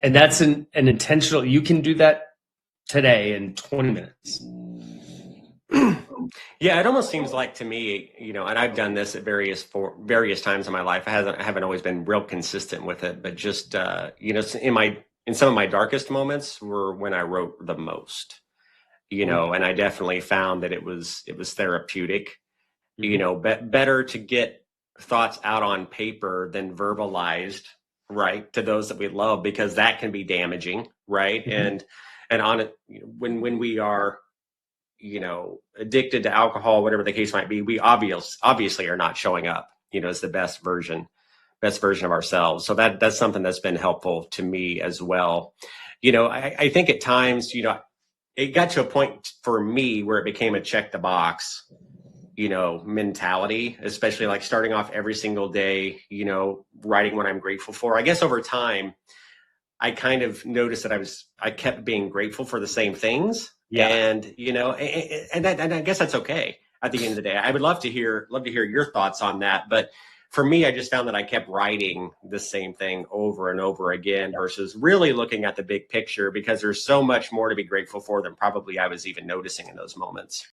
And that's an intentional, you can do that today in 20 minutes. Yeah, it almost seems like to me, and I've done this at various times in my life. I haven't always been real consistent with it, but just in some of my darkest moments were when I wrote the most. And I definitely found that it was therapeutic. Better to get thoughts out on paper than verbalized, right, to those that we love, because that can be damaging, right? Mhm. And on it, when we are addicted to alcohol, whatever the case might be, we obviously are not showing up, as the best version of ourselves. So that's something that's been helpful to me as well. I think at times, it got to a point for me where it became a check the box, mentality, especially like starting off every single day, writing what I'm grateful for. I guess over time, I kind of noticed that I kept being grateful for the same things, Yeah. and and I guess that's okay at the end of the day. I would love to hear your thoughts on that, but for me, I just found that I kept writing the same thing over and over again versus really looking at the big picture, because there's so much more to be grateful for than probably I was even noticing in those moments.